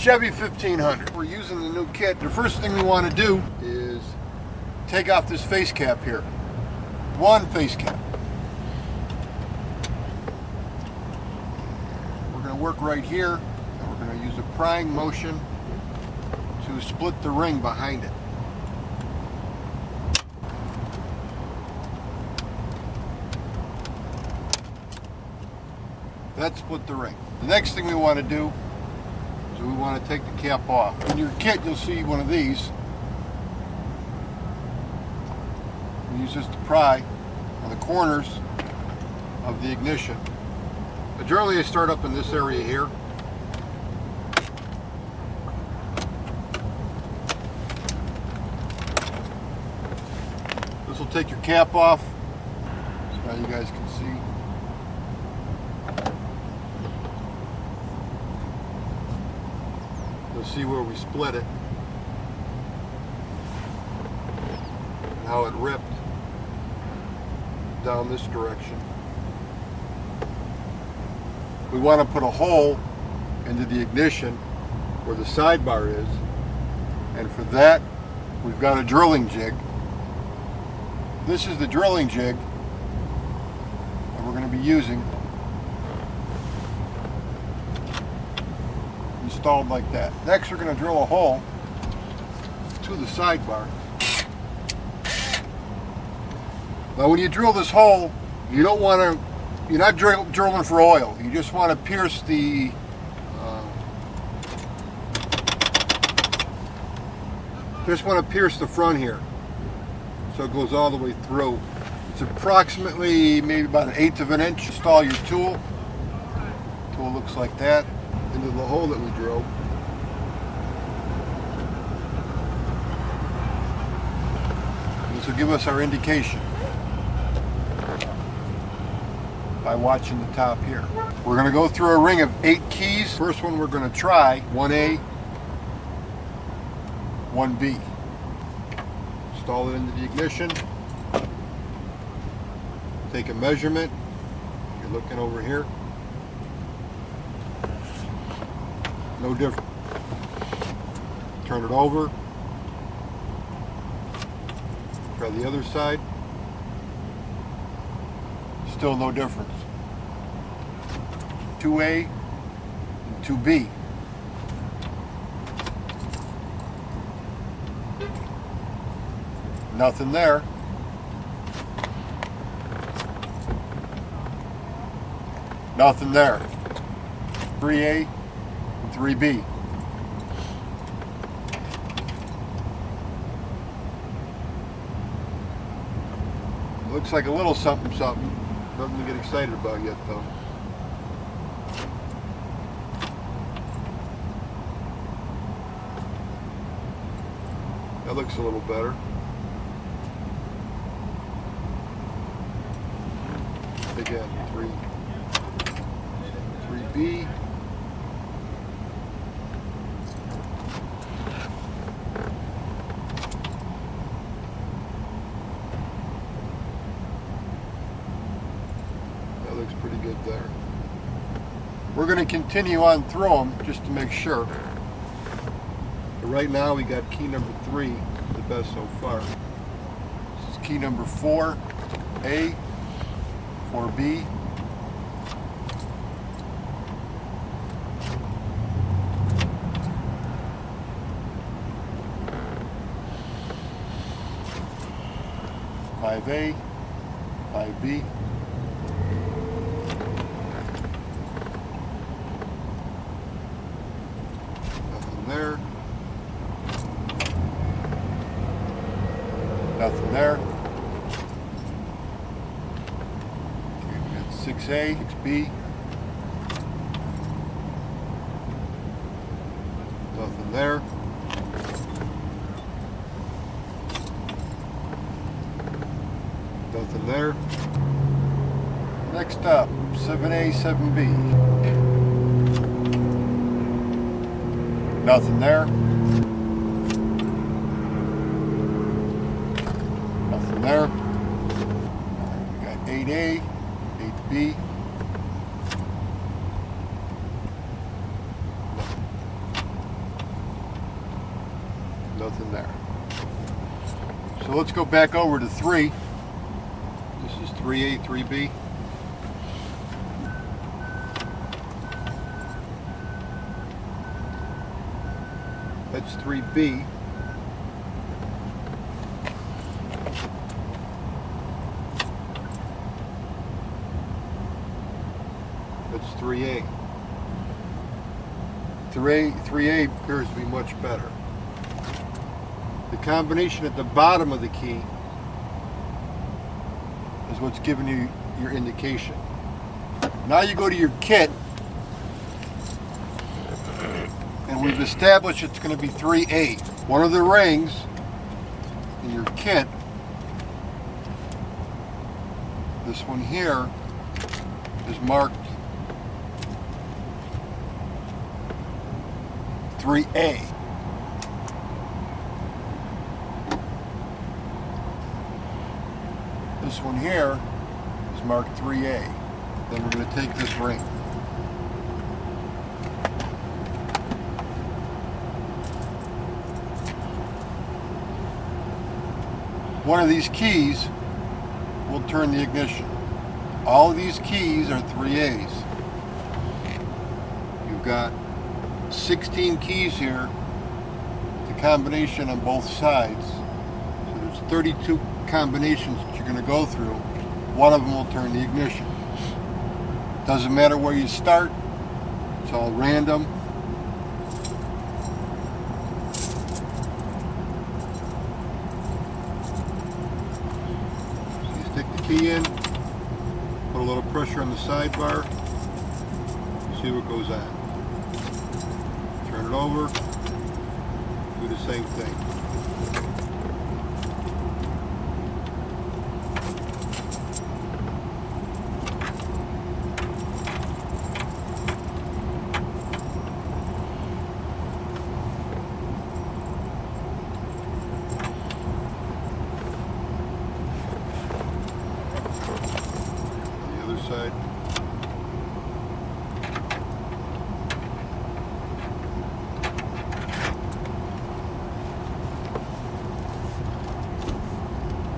Chevy 1500. We're using the new kit. The first thing we want to do is take off this face cap here. One face cap. We're going to work right here, and we're going to use a prying motion to split the ring behind it. That split the ring. The next thing we want to do is we want to take the cap off. In your kit, you'll see one of these. We use this to pry on the corners of the ignition. But generally, I start up in this area here. This will take your cap off, so now you guys can see. You'll see where we split it and how it ripped down this direction. We want to put a hole into the ignition where the sidebar is, and for that we've got a drilling jig. This is the drilling jig that we're going to be using, installed like that. Next we're going to drill a hole to the sidebar. Now when you drill this hole, you don't want to, you're not drilling for oil. You just want to pierce the front here, so it goes all the way through. It's approximately maybe about 1/8 of an inch. Install your tool. Tool looks like that into the hole that we drilled. This will give us our indication by watching the top here. We're going to go through a ring of 8 keys. First one we're going to try, 1A, 1B. Install it into the ignition. Take a measurement. You're looking over here. No different. Turn it over. Try the other side. Still no difference. 2A and 2B. Nothing there. Nothing there. 3A and 3B. Looks like a little something something. Nothing to get excited about yet though. That looks a little better. Again, 3B. That looks pretty good there. We're going to continue on through them just to make sure. But right now we got key number 3, the best so far. This is key number 4A. 4B. (5A), 5B. Nothing there. Nothing there. 6A, 6B. Nothing there. Nothing there. Next up, 7A, 7B. Nothing there. Nothing there. We got 8A, 8B. Nothing there. So let's go back over to 3. This is 3A, 3B. That's 3B. That's 3A. 3A appears to be much better. The combination at the bottom of the key is what's giving you your indication. Now you go to your kit, and we've established it's going to be 3A. One of the rings in your kit, this one here, is marked 3A. This one here is marked 3A. Then we're going to take this ring. One of these keys will turn the ignition. All of these keys are 3A's. You've got 16 keys here, the combination on both sides. So there's 32 combinations that you're going to go through. One of them will turn the ignition. Doesn't matter where you start, it's all random. So you stick the key in, put a little pressure on the sidebar, see what goes on. Turn it over, do the same thing. On the other side.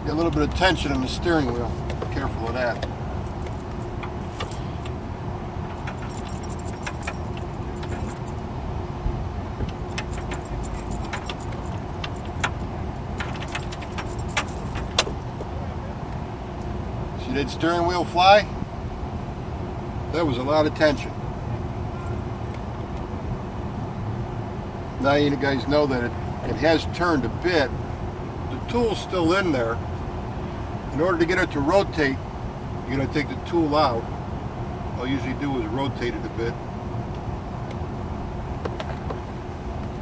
Get a little bit of tension in the steering wheel. Be careful of that. See that steering wheel fly? That was a lot of tension. Now you guys know that it has turned a bit. The tool's still in there. In order to get it to rotate, you're going to take the tool out. All you usually do is rotate it a bit.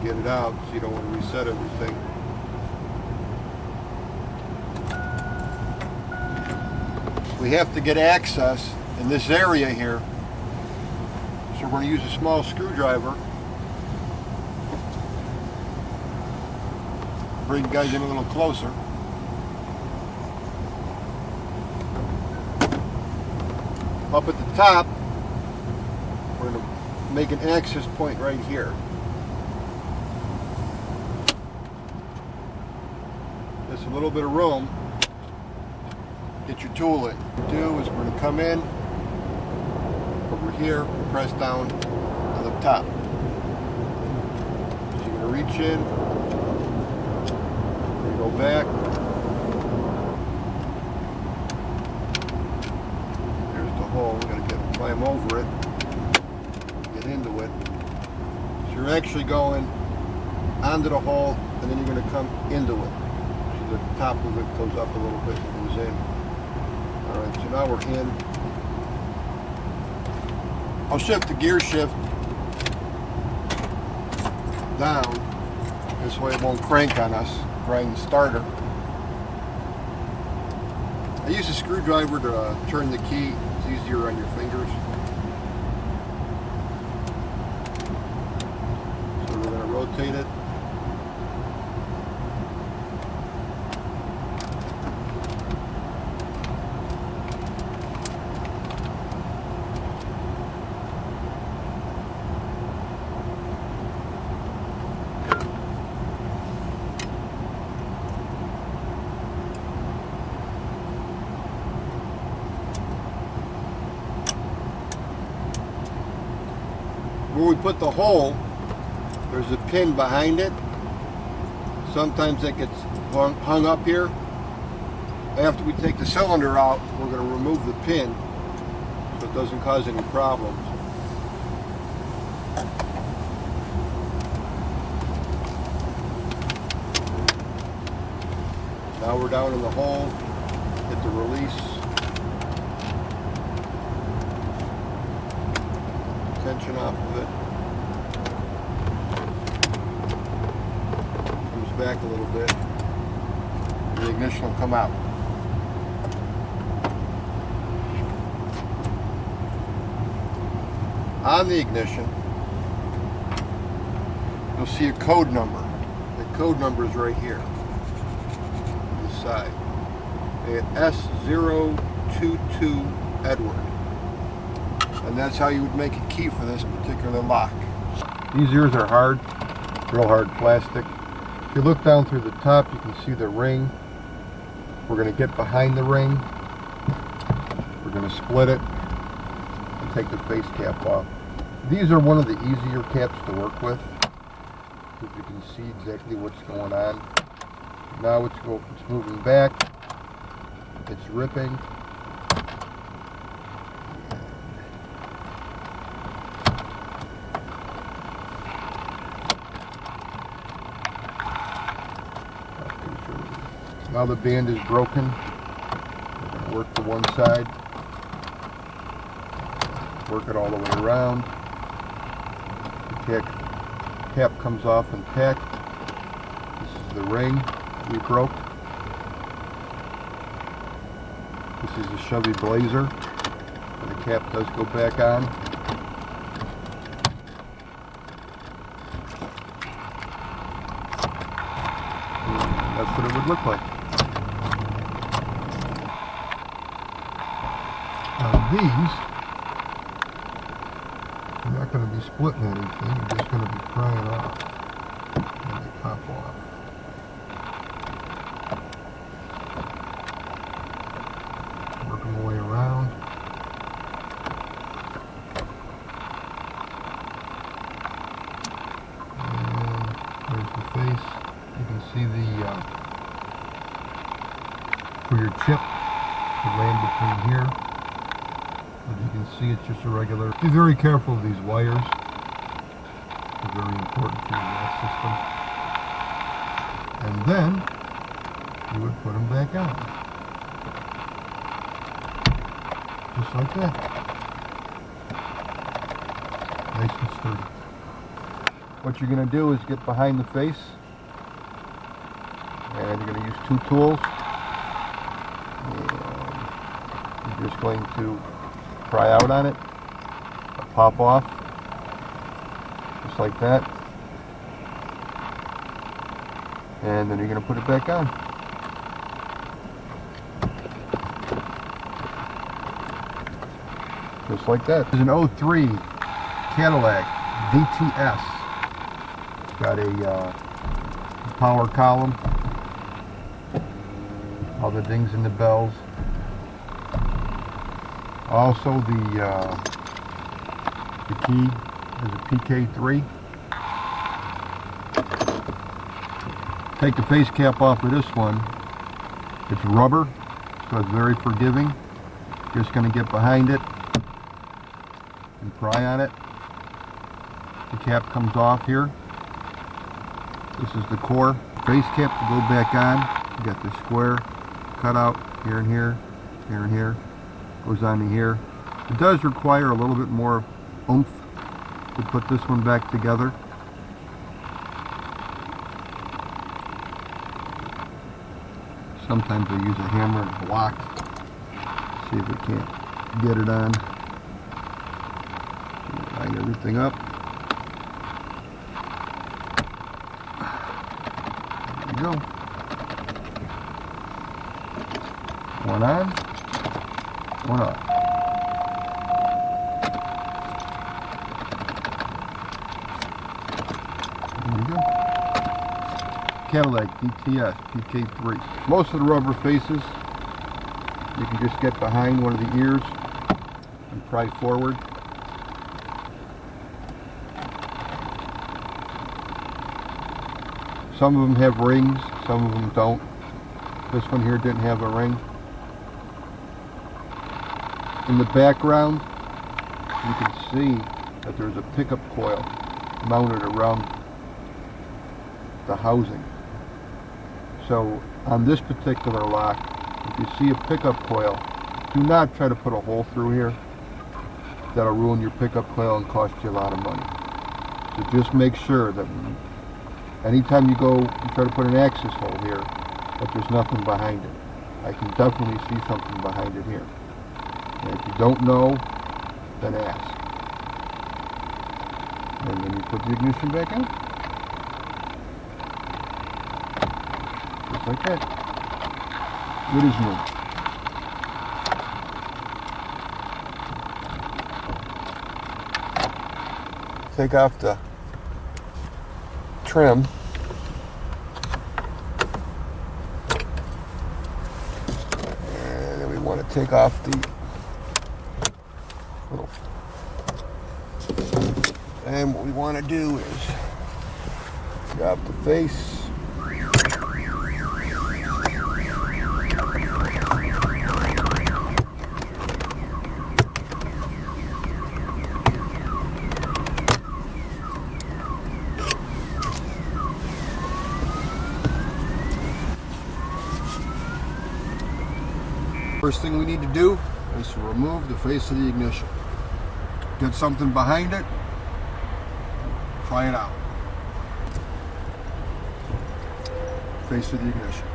Get it out so you don't want to reset everything. We have to get access in this area here. So we're going to use a small screwdriver. Bring you guys in a little closer. Up at the top, we're going to make an access point right here. There's a little bit of room. Get your tool in. What we do is we're going to come in over here and press down on the top. So you're going to reach in, you go back. We're going to climb over it, get into it. So you're actually going onto the hole, and then you're going to come into it. So the top of it goes up a little bit and goes in. Alright, so now we're in. I'll shift the gear shift down. This way it won't crank on us, grind the starter. I use a screwdriver to turn the key. It's easier on your fingers. So we're going to rotate it. where we put the hole, there's a pin behind it. Sometimes it gets hung up here. After we take the cylinder out, we're going to remove the pin so it doesn't cause any problems. Now we're down in the hole, hit the release. Tension off of it. Comes back a little bit. The ignition will come out. On the ignition, you'll see a code number. The code number is right here. Side. S022 Edward. And that's how you would make a key for this particular lock. These ears are hard, real hard plastic. If you look down through the top, you can see the ring. We're going to get behind the ring. We're going to split it and take the face cap off. These are one of the easier caps to work with, because you can see exactly what's going on. Now it's moving back, it's ripping. Now the band is broken. We're going to work to one side, work it all the way around. The cap comes off intact. This is the ring we broke. This is a Chevy Blazer. And the cap does go back on. And that's what it would look like. Now these are not going to be splitting anything, they're just going to be prying off when they pop off. Working my way around. And there's the face. You can see the for your chip to land between here. But you can see it's just a regular. Be very careful of these wires. They're very important for your gas system. And then you would put them back on. Just like that. Nice and sturdy. What you're going to do is get behind the face, and you're going to use two tools. And you're just going to pry out on it, pop off, just like that. And then you're going to put it back on. Just like that. There's an 03 Cadillac DTS. It's got a power column, all the dings and the bells. Also the key is a PK3. Take the face cap off of this one. It's rubber, so it's very forgiving. Just going to get behind it and pry on it. The cap comes off here. This is the core. Face cap to go back on. You got the square cut out here and here, here and here. Goes on to here. It does require a little bit more oomph to put this one back together. Sometimes I use a hammer and block. See if we can't get it on. Line everything up. There we go. One on, one off. There we go. Cadillac DTS PK3. Most of the rubber faces, you can just get behind one of the ears and pry forward. Some of them have rings, some of them don't. This one here didn't have a ring. In the background, you can see that there's a pickup coil mounted around the housing. So on this particular lock, if you see a pickup coil, do not try to put a hole through here. That'll ruin your pickup coil and cost you a lot of money. So just make sure that anytime you go and try to put an access hole here, that there's nothing behind it. I can definitely see something behind it here. And if you don't know, then ask. And then you put the ignition back in. Just like that. It is new. Take off the trim. And then we want to take off the little. And what we want to do is grab the face. First thing we need to do is to remove the face of the ignition. Get something behind it. Try it out. Face of the ignition.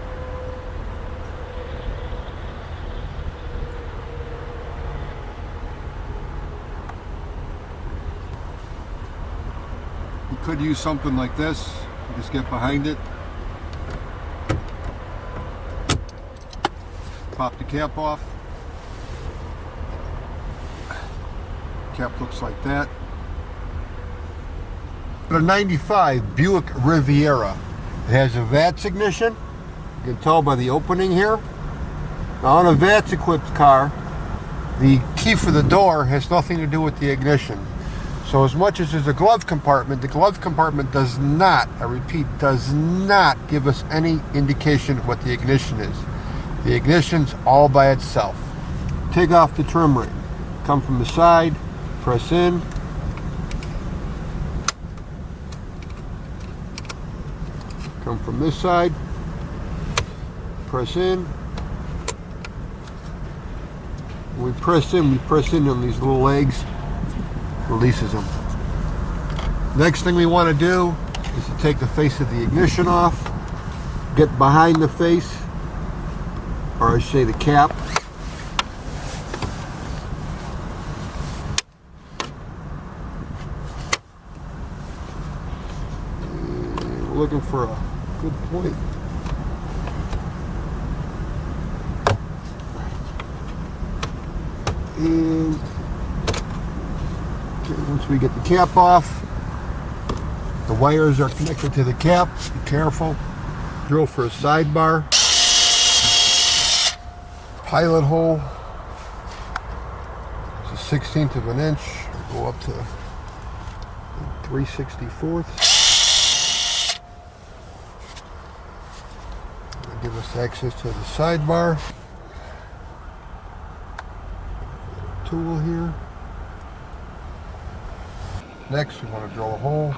You could use something like this. You just get behind it. Pop the cap off. Cap looks like that. A 95 Buick Riviera. It has a VATS ignition. You can tell by the opening here. Now on a VATS equipped car, the key for the door has nothing to do with the ignition. So as much as there's a glove compartment, the glove compartment does not, I repeat, does not give us any indication of what the ignition is. The ignition's all by itself. Take off the trim ring. Come from the side, press in. Come from this side, press in. When we press in on these little legs, releases them. Next thing we want to do is to take the face of the ignition off, get behind the face, or I should say the cap. And we're looking for a good point. And okay, once we get the cap off, the wires are connected to the cap. Be careful. Drill for a sidebar. Pilot hole. It's a 1/16 of an inch. Go up to 3/64. Give us access to the sidebar. Tool here. Next, we want to drill a hole.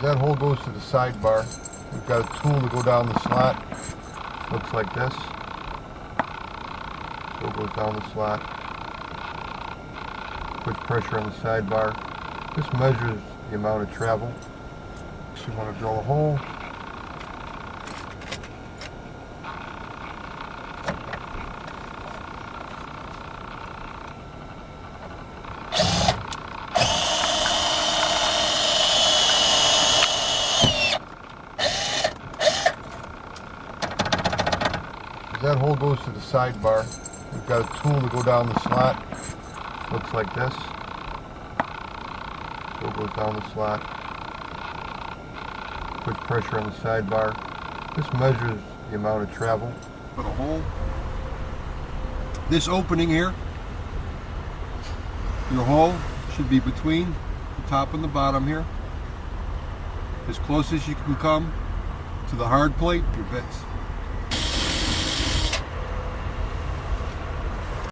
That hole goes to the sidebar. We've got a tool to go down the slot. Looks like this. Tool goes down the slot. Puts pressure on the sidebar. This measures the amount of travel. So you want to drill a hole. That hole goes to the sidebar. We've got a tool to go down the slot. Looks like this. Tool goes down the slot. Puts pressure on the sidebar. This measures the amount of travel. Put a hole. This opening here, your hole should be between the top and the bottom here. As close as you can come to the hard plate, your bits.